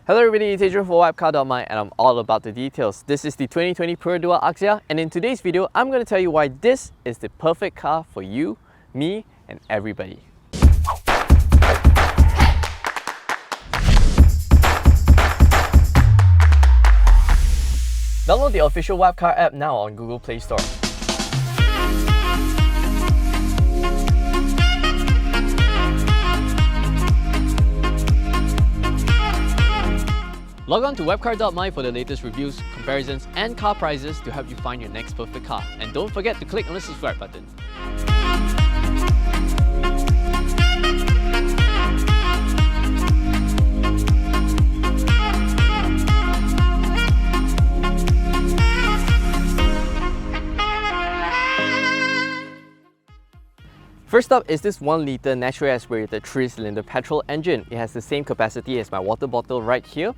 Hello everybody, it's Adrian for WapCar.my and I'm all about the details. This is the 2020 Perodua Axia and in today's video, I'm going to tell you why this is the perfect car for you, me and everybody. Download the official WapCar app now on Google Play Store. Log on to WapCar.my for the latest reviews, comparisons and car prices to help you find your next perfect car. And don't forget to click on the subscribe button. First up is this 1 litre naturally aspirated 3-cylinder petrol engine. It has the same capacity as my water bottle right here.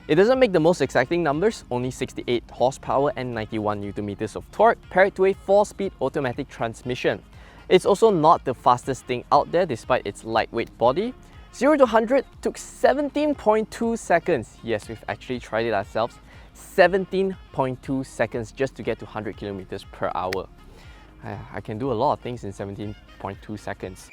It doesn't make the most exciting numbers, only 68 horsepower and 91 Nm of torque paired to a 4-speed automatic transmission. It's also not the fastest thing out there despite its lightweight body. 0 to 100 took 17.2 seconds. Yes, we've actually tried it ourselves. 17.2 seconds just to get to 100 km per hour. I can do a lot of things in 17.2 seconds.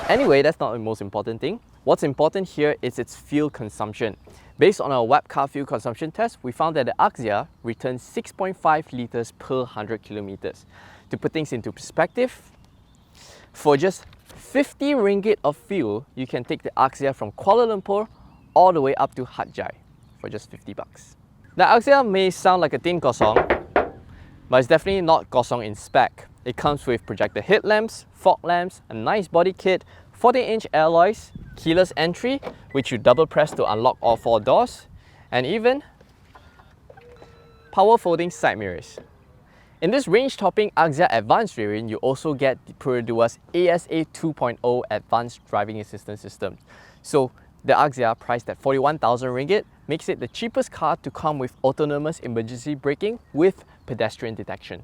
Anyway, that's not the most important thing. What's important here is its fuel consumption. Based on our WapCar fuel consumption test, we found that the Axia returns 6.5 litres per 100 kilometers. To put things into perspective, for just 50 ringgit of fuel, you can take the Axia from Kuala Lumpur all the way up to Hat Yai for just 50 bucks. The Axia may sound like a tin kosong, but it's definitely not kosong in spec. It comes with projector headlamps, fog lamps, a nice body kit, 40-inch alloys, keyless entry, which you double press to unlock all 4 doors, and even power folding side mirrors. In this range-topping Axia Advanced variant, you also get the Perodua's ASA 2.0 Advanced Driving Assistance System. So the Axia, priced at 41,000 ringgit, makes it the cheapest car to come with autonomous emergency braking with pedestrian detection.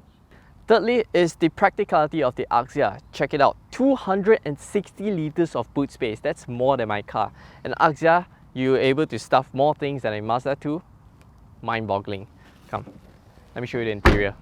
Thirdly is the practicality of the Axia. Check it out, 260 litres of boot space. That's more than my car. An Axia, you're able to stuff more things than a Mazda 2. Mind-boggling. Come, let me show you the interior.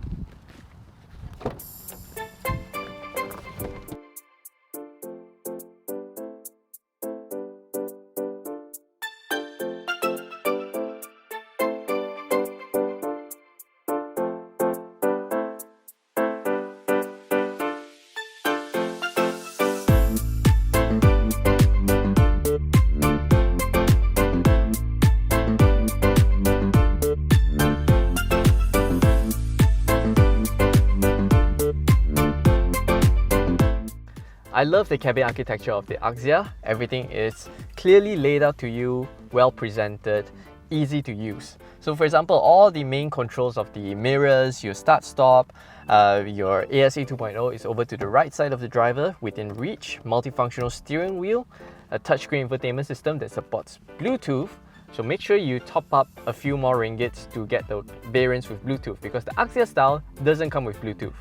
I love the cabin architecture of the Axia. Everything is clearly laid out to you, well presented, easy to use. So for example, all the main controls of the mirrors, your start-stop, your ASA 2.0 is over to the right side of the driver within reach, multifunctional steering wheel, a touchscreen infotainment system that supports Bluetooth. So make sure you top up a few more ringgits to get the variants with Bluetooth because the Axia style doesn't come with Bluetooth.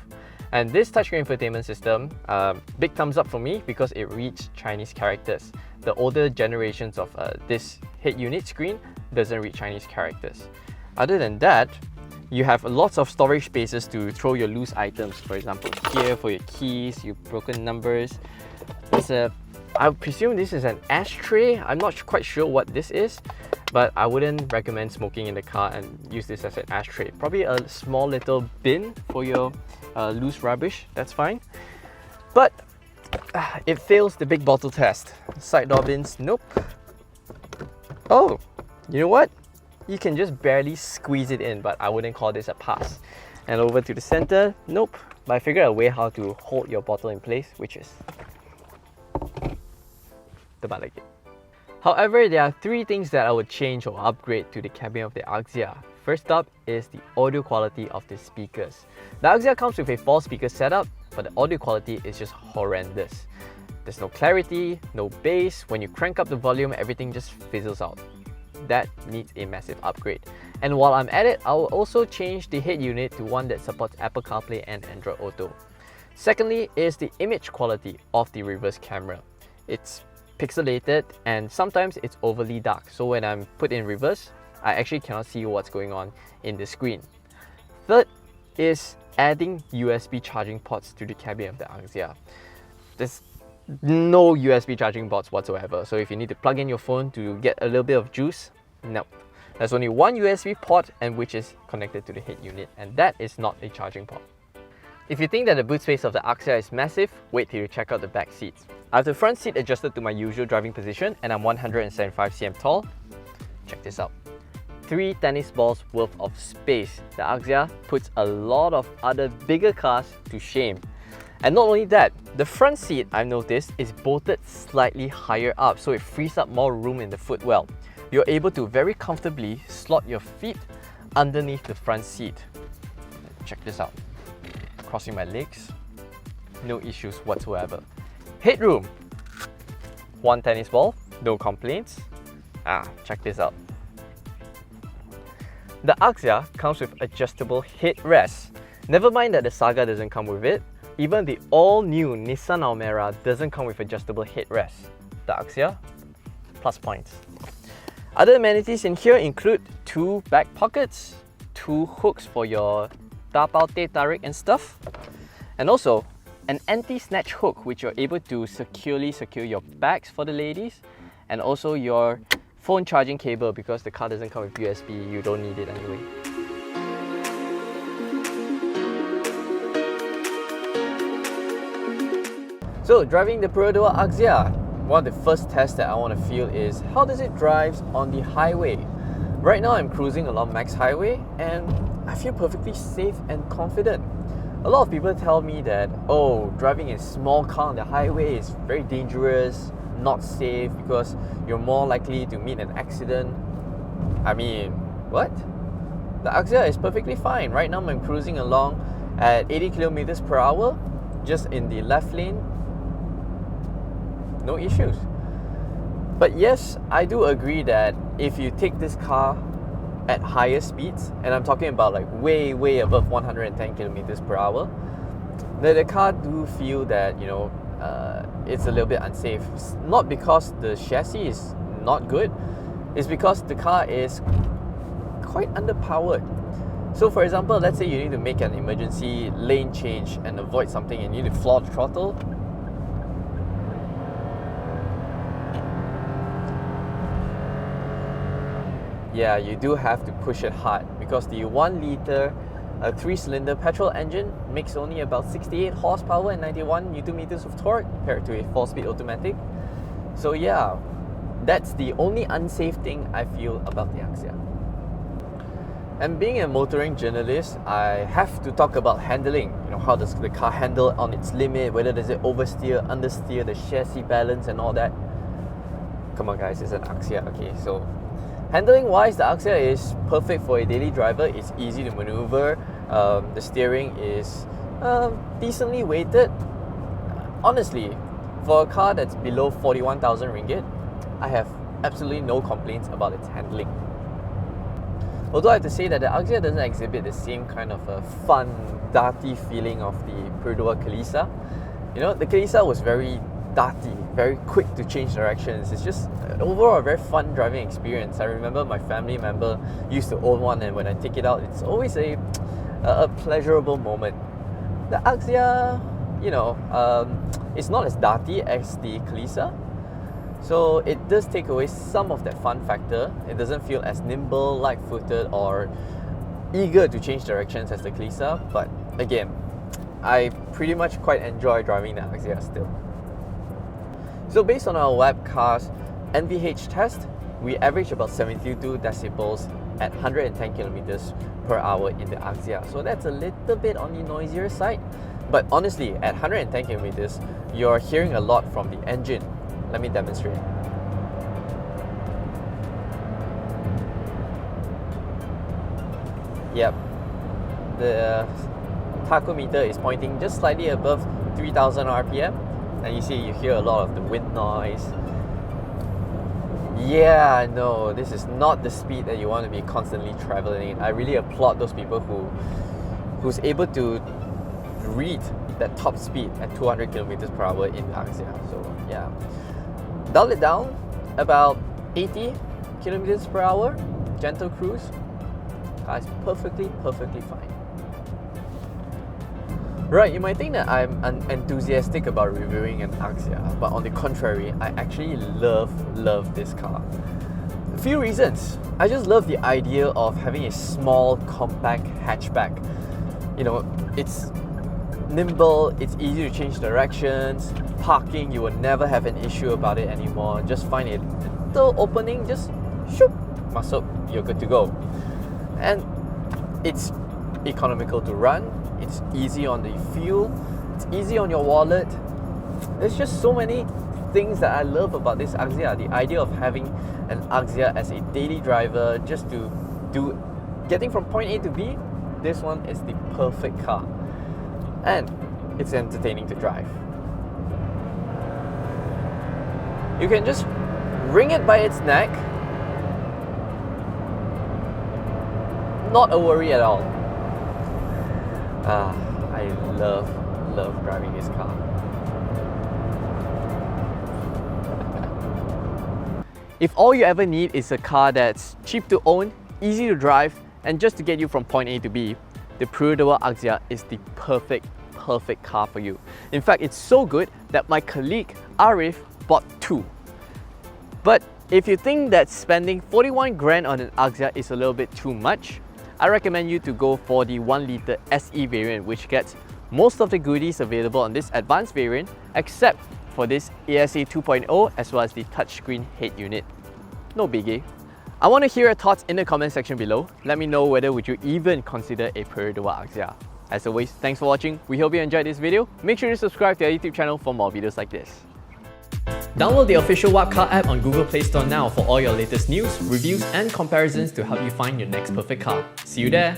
And this touchscreen infotainment system, big thumbs up for me because it reads Chinese characters. The older generations of this head unit screen doesn't read Chinese characters. Other than that, you have lots of storage spaces to throw your loose items. For example, here for your keys, your broken numbers. I presume this is an ashtray. I'm not quite sure what this is, but I wouldn't recommend smoking in the car and use this as an ashtray. Probably a small little bin for your loose rubbish, that's fine. But it fails the big bottle test. Side door bins, nope. Oh, you know what? You can just barely squeeze it in, but I wouldn't call this a pass. And over to the center, nope. But I figured a way how to hold your bottle in place, which is about like it. However, there are 3 things that I would change or upgrade to the cabin of the Axia. First up is the audio quality of the speakers. The Axia comes with a 4-speaker setup, but the audio quality is just horrendous. There's no clarity, no bass. When you crank up the volume, everything just fizzles out. That needs a massive upgrade. And while I'm at it, I will also change the head unit to one that supports Apple CarPlay and Android Auto. Secondly is the image quality of the reverse camera. It's pixelated and sometimes it's overly dark. So when I'm put in reverse, I actually cannot see what's going on in the screen. Third is adding USB charging ports to the cabin of the Axia. There's no USB charging ports whatsoever. So if you need to plug in your phone to get a little bit of juice, no. There's only one USB port and which is connected to the head unit, and that is not a charging port. If you think that the boot space of the Axia is massive, wait till you check out the back seats. I have the front seat adjusted to my usual driving position and I'm 175 cm tall. Check this out. 3 tennis balls worth of space. The Axia puts a lot of other bigger cars to shame. And not only that, the front seat, I've noticed, is bolted slightly higher up, so it frees up more room in the footwell. You're able to very comfortably slot your feet underneath the front seat. Check this out. Crossing my legs, no issues whatsoever. Headroom, 1 tennis ball, no complaints. Check this out. The Axia comes with adjustable headrests. Never mind that the Saga doesn't come with it, even the all-new Nissan Almera doesn't come with adjustable headrests. The Axia, plus points. Other amenities in here include 2 back pockets, 2 hooks for your tapao teh tarik and stuff, and also an anti-snatch hook which you're able to securely secure your bags for the ladies, and also your phone charging cable because the car doesn't come with USB, you don't need it anyway. So driving the Perodua Axia, one of the first tests that I want to feel is how does it drive on the highway. Right now I'm cruising along Max Highway and I feel perfectly safe and confident. A lot of people tell me that, oh, driving a small car on the highway is very dangerous, not safe because you're more likely to meet an accident. I mean, what? The Axia is perfectly fine. Right now I'm cruising along at 80 kilometers per hour, just in the left lane. No issues. But yes, I do agree that if you take this car at higher speeds, and I'm talking about like way above 110 kilometers per hour, that the car do feel that, you know, it's a little bit unsafe. It's not because the chassis is not good, it's because the car is quite underpowered. So for example, let's say you need to make an emergency lane change and avoid something and you need to floor the throttle. Yeah, you do have to push it hard because the 1 litre 3-cylinder petrol engine makes only about 68 horsepower and 91 Newton meters of torque compared to a 4-speed automatic. So yeah, that's the only unsafe thing I feel about the Axia. And being a motoring journalist, I have to talk about handling. You know, how does the car handle on its limit, whether does it oversteer, understeer, the chassis balance and all that. Come on guys, it's an Axia, okay? So handling wise, the Axia is perfect for a daily driver. It's easy to maneuver. The steering is decently weighted. Honestly, for a car that's below 41,000 ringgit, I have absolutely no complaints about its handling. Although I have to say that the Axia doesn't exhibit the same kind of a fun, darty feeling of the Perodua Kalisa. You know, the Kalisa was very darty, very quick to change directions. It's just overall a very fun driving experience. I remember my family member used to own one, and when I take it out, it's always a pleasurable moment. The Axia, you know, it's not as darty as the Kalisa, so it does take away some of that fun factor. It doesn't feel as nimble, light-footed, or eager to change directions as the Kalisa, but again, I pretty much quite enjoy driving the Axia still. So based on our WapCar's NVH test, we average about 72 decibels at 110 kilometers per hour in the Axia. So that's a little bit on the noisier side. But honestly, at 110 kilometers, you're hearing a lot from the engine. Let me demonstrate. Yep, the tachometer is pointing just slightly above 3000 RPM. And you see, you hear a lot of the wind noise. Yeah, I know, this is not the speed that you want to be constantly traveling. I really applaud those people who's able to read that top speed at 200 kilometers per hour in the Axia. So yeah, dial it down about 80 kilometers per hour, gentle cruise. Car is perfectly fine. Right, you might think that I'm enthusiastic about reviewing an Axia, but on the contrary, I actually love this car. A few reasons. I just love the idea of having a small, compact hatchback. You know, it's nimble, it's easy to change directions, parking, you will never have an issue about it anymore. Just find a little opening, just shoop, masuk, you're good to go. And it's economical to run, it's easy on the fuel, it's easy on your wallet. There's just so many things that I love about this Axia. The idea of having an Axia as a daily driver, just to do getting from point A to B, this one is the perfect car. And it's entertaining to drive. You can just wring it by its neck. Not a worry at all. I love driving this car. If all you ever need is a car that's cheap to own, easy to drive, and just to get you from point A to B, the Perodua Axia is the perfect car for you. In fact, it's so good that my colleague Arif bought two. But if you think that spending 41 grand on an Axia is a little bit too much, I recommend you to go for the 1 litre SE variant, which gets most of the goodies available on this advanced variant, except for this ASA 2.0 as well as the touchscreen head unit. No biggie. I want to hear your thoughts in the comment section below. Let me know whether would you even consider a Perodua Axia. As always, thanks for watching. We hope you enjoyed this video. Make sure to subscribe to our YouTube channel for more videos like this. Download the official WapCar app on Google Play Store now for all your latest news, reviews and comparisons to help you find your next perfect car. See you there!